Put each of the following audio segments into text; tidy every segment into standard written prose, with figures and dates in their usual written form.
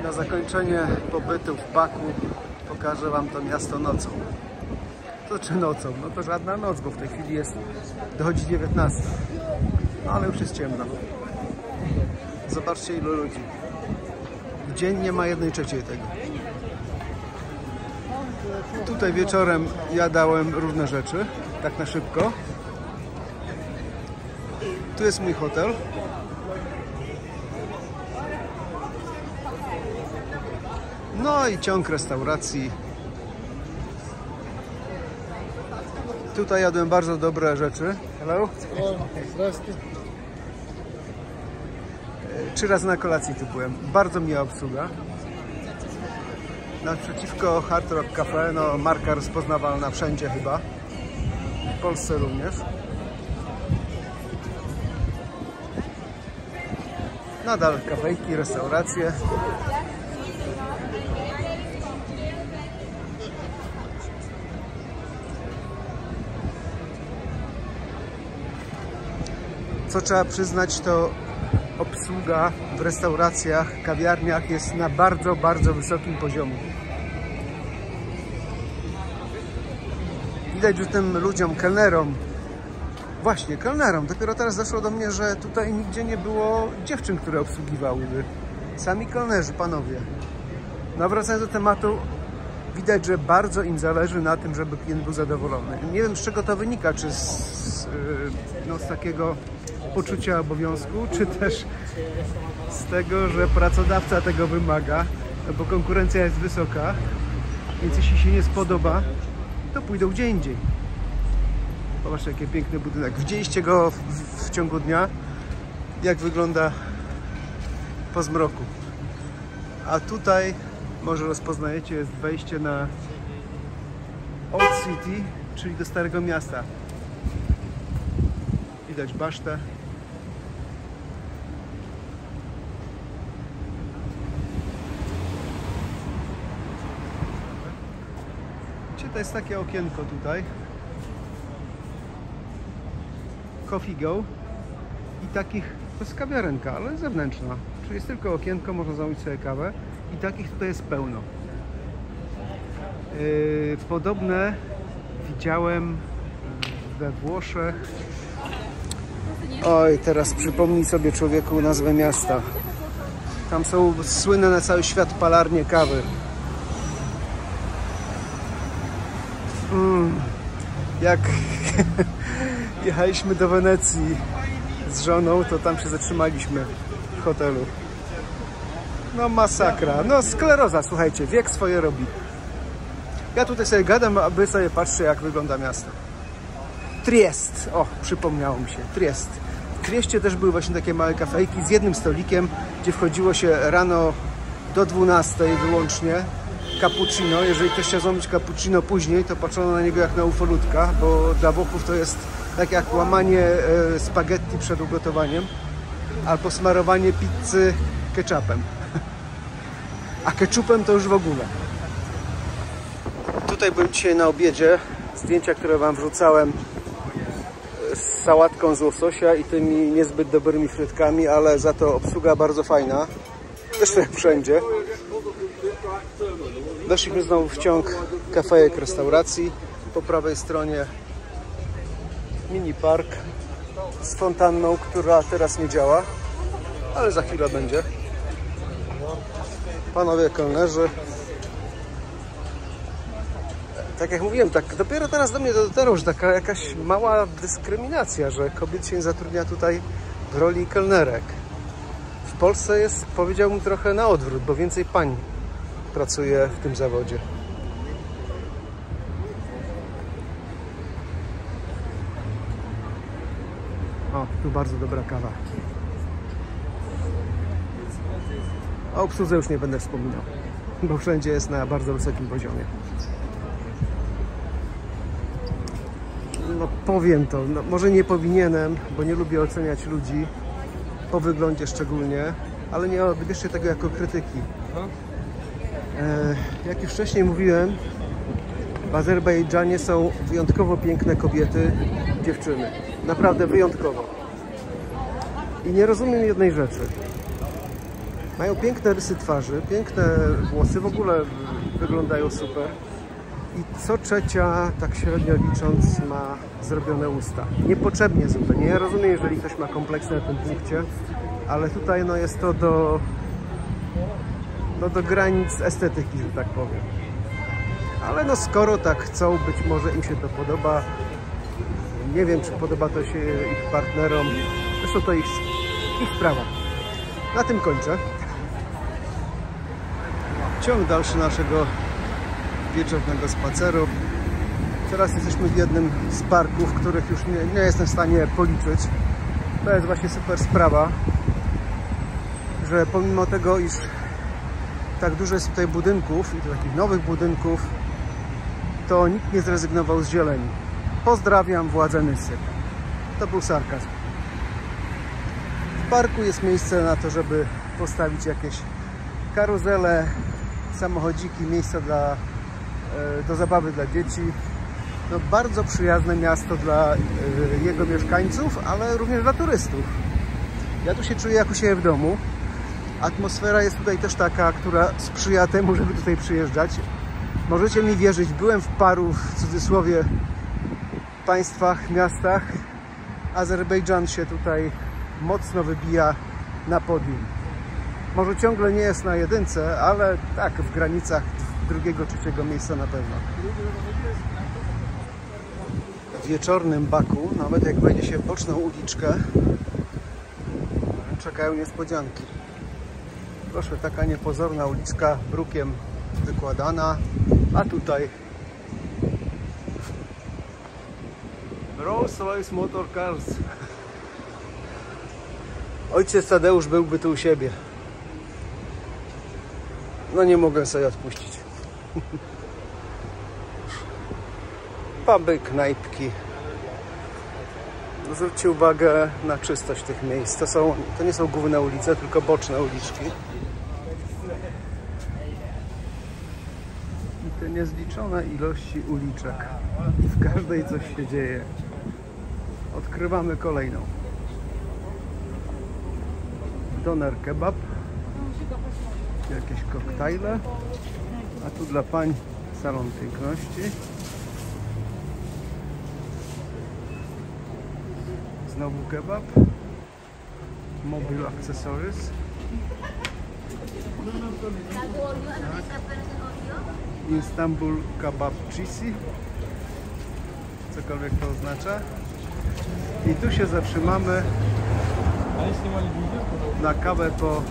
Na zakończenie pobytu w Baku pokażę Wam to miasto nocą. To czy nocą? No to żadna noc, bo w tej chwili dochodzi 19. No ale już jest ciemno. Zobaczcie, ilu ludzi. W dzień nie ma 1/3 tego. Tutaj wieczorem jadałem różne rzeczy, tak na szybko. Tu jest mój hotel. No i ciąg restauracji. Tutaj jadłem bardzo dobre rzeczy. Hello? Здравствуйте. 3 razy na kolacji tu byłem. Bardzo miła obsługa. Naprzeciwko Hard Rock Cafe, no marka rozpoznawalna wszędzie chyba. W Polsce również. Nadal kafejki, restauracje. Co trzeba przyznać, to obsługa w restauracjach, kawiarniach jest na bardzo, bardzo wysokim poziomie. Widać, że tym ludziom, kelnerom, właśnie kelnerom, dopiero teraz doszło do mnie, że tutaj nigdzie nie było dziewczyn, które obsługiwałyby. Sami kelnerzy, panowie. No wracając do tematu, widać, że bardzo im zależy na tym, żeby klient był zadowolony. Nie wiem, z czego to wynika, czy z takiego poczucia obowiązku, czy też z tego, że pracodawca tego wymaga, no bo konkurencja jest wysoka, więc jeśli się nie spodoba, to pójdą gdzie indziej. Zobaczcie, jaki piękny budynek. Widzieliście go w ciągu dnia, jak wygląda po zmroku. A tutaj, może rozpoznajecie, jest wejście na Old City, czyli do Starego Miasta. Widać basztę. To jest takie okienko tutaj. Coffee Go. I takich, to jest kawiarenka, ale zewnętrzna. Czyli jest tylko okienko, można zamówić sobie kawę. I takich tutaj jest pełno. Podobne widziałem we Włoszech. Oj, teraz przypomnij sobie, człowieku, nazwę miasta. Tam są słynne na cały świat palarnie kawy. Jak jechaliśmy do Wenecji z żoną, to tam się zatrzymaliśmy w hotelu. No masakra, no skleroza, słuchajcie, wiek swoje robi. Ja tutaj sobie gadam, a wy sobie patrzcie, jak wygląda miasto. Triest, o, przypomniało mi się, Triest. W Trieście też były właśnie takie małe kafejki z jednym stolikiem, gdzie wchodziło się rano do 12 wyłącznie. Cappuccino, jeżeli ktoś chciał zamówić cappuccino później, to patrzono na niego jak na ufolutka, bo dla Włochów to jest tak jak łamanie spaghetti przed ugotowaniem albo smarowanie pizzy ketchupem. A ketchupem to już w ogóle. Tutaj byłem dzisiaj na obiedzie. Zdjęcia, które Wam wrzucałem z sałatką z łososia i tymi niezbyt dobrymi frytkami, ale za to obsługa bardzo fajna. Zresztą jak wszędzie. Weszliśmy znowu w ciąg kafejek, restauracji. Po prawej stronie mini park z fontanną, która teraz nie działa, ale za chwilę będzie. Panowie kelnerzy. Tak jak mówiłem, tak dopiero teraz do mnie dotarło, że taka jakaś mała dyskryminacja, że kobiet się zatrudnia tutaj w roli kelnerek. W Polsce jest, powiedziałbym, trochę na odwrót, bo więcej pań pracuje w tym zawodzie. O, tu bardzo dobra kawa. O obsłudze już nie będę wspominał, bo wszędzie jest na bardzo wysokim poziomie. No powiem to, no, może nie powinienem, bo nie lubię oceniać ludzi, po wyglądzie szczególnie, ale nie odbierzcie tego jako krytyki. Jak już wcześniej mówiłem, w Azerbejdżanie są wyjątkowo piękne kobiety, dziewczyny. Naprawdę wyjątkowo. I nie rozumiem jednej rzeczy. Mają piękne rysy twarzy, piękne włosy, w ogóle wyglądają super. I co trzecia, tak średnio licząc, ma zrobione usta. Niepotrzebnie zupełnie. Ja rozumiem, jeżeli ktoś ma kompleksy na tym punkcie, ale tutaj no, jest to do granic estetyki, że tak powiem. Ale no skoro tak chcą, być może im się to podoba. Nie wiem, czy podoba to się ich partnerom. Zresztą to ich sprawa. Na tym kończę. Ciąg dalszy naszego wieczornego spaceru. Teraz jesteśmy w jednym z parków, których już nie jestem w stanie policzyć. To jest właśnie super sprawa, że pomimo tego, iż tak dużo jest tutaj budynków i to takich nowych budynków, to nikt nie zrezygnował z zieleni. Pozdrawiam władze Nysy. To był sarkazm. W parku jest miejsce na to, żeby postawić jakieś karuzele, samochodziki, miejsca do zabawy dla dzieci. No, bardzo przyjazne miasto dla jego mieszkańców, ale również dla turystów. Ja tu się czuję jak u siebie w domu. Atmosfera jest tutaj też taka, która sprzyja temu, żeby tutaj przyjeżdżać. Możecie mi wierzyć, byłem w paru, w cudzysłowie, państwach, miastach. Azerbejdżan się tutaj mocno wybija na podium. Może ciągle nie jest na jedynce, ale tak, w granicach drugiego, trzeciego miejsca na pewno. W wieczornym Baku, nawet jak wejdzie się w boczną uliczkę, czekają niespodzianki. Proszę, taka niepozorna uliczka, brukiem wykładana, a tutaj Rolls-Royce Motor Cars. Ojciec Tadeusz byłby tu u siebie. No nie mogę sobie odpuścić. Puby, knajpki. Zwróćcie uwagę na czystość tych miejsc. To nie są główne ulice, tylko boczne uliczki. I te niezliczone ilości uliczek. W każdej coś się dzieje. Odkrywamy kolejną. Doner kebab. Jakieś koktajle. A tu dla pań salon piękności. Znowu kebab. Mobile accessories. Istanbul Kebabçisi. Cokolwiek to oznacza. I tu się zatrzymamy na kawę po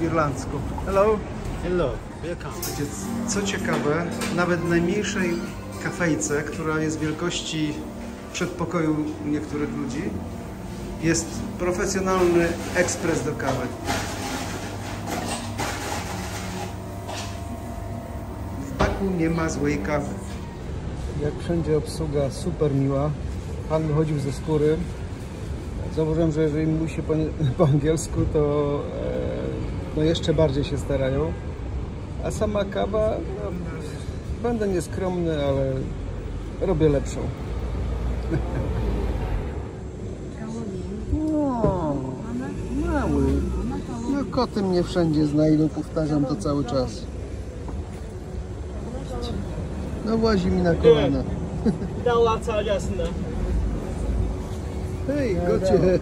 irlandzku. Hello. Hello, welcome. Co ciekawe, nawet w najmniejszej kafejce, która jest wielkości przedpokoju niektórych ludzi, jest profesjonalny ekspres do kawy. W Baku nie ma złej kawy. Jak wszędzie obsługa super miła. Pan wychodził ze skóry. Zauważyłem, że jeżeli mówi się po angielsku, to no jeszcze bardziej się starają. A sama kawa, no, będę nieskromny, ale robię lepszą. No, mały. No koty mnie wszędzie znajdą, powtarzam to cały czas. No włazi mi na kolana. Hej, kocie!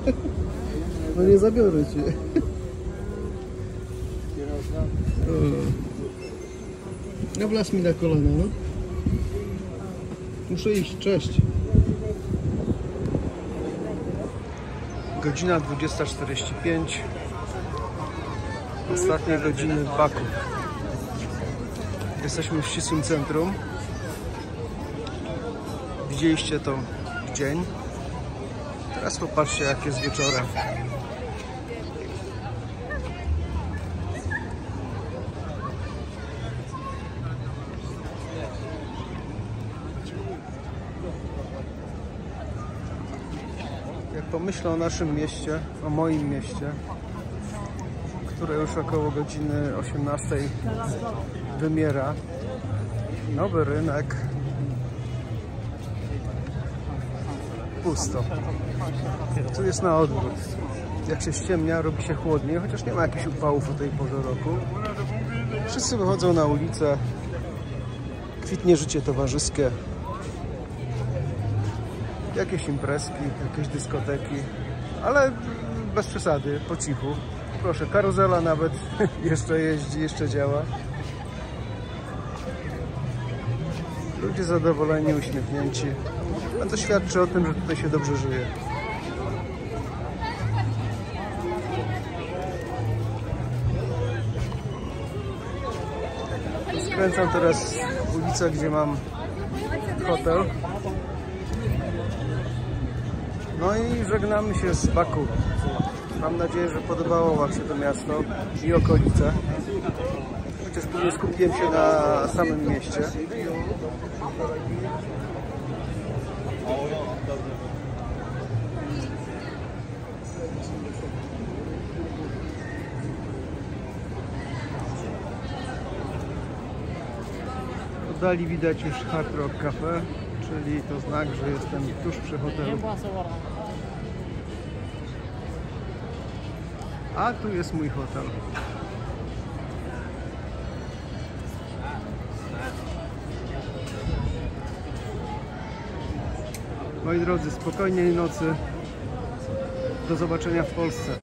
No nie zabiorę cię. No wlazł mi na kolana, no. Muszę iść, cześć. Godzina 20:45. Ostatnie godziny w Baku. Jesteśmy w ścisłym centrum. Widzieliście to w dzień. Teraz popatrzcie, jak jest wieczorem. Jak pomyślę o naszym mieście, o moim mieście, które już około godziny 18 wymiera, nowy rynek, pusto. Tu jest na odwrót. Jak się ściemnia, robi się chłodniej, chociaż nie ma jakichś upałów o tej porze roku. Wszyscy wychodzą na ulicę. Kwitnie życie towarzyskie. Jakieś imprezki, jakieś dyskoteki, ale bez przesady, po cichu. Proszę, karuzela nawet jeszcze jeździ, jeszcze działa. Ludzie zadowoleni, uśmiechnięci. A to świadczy o tym, że tutaj się dobrze żyje. Skręcam teraz w ulicę, gdzie mam hotel. No i żegnamy się z Baku. Mam nadzieję, że podobało Wam się to miasto i okolice. Chociaż później skupiłem się na samym mieście. W dali widać już Hard Rock Cafe, czyli to znak, że jestem tuż przy hotelu. A tu jest mój hotel. Moi drodzy, spokojnej nocy. Do zobaczenia w Polsce.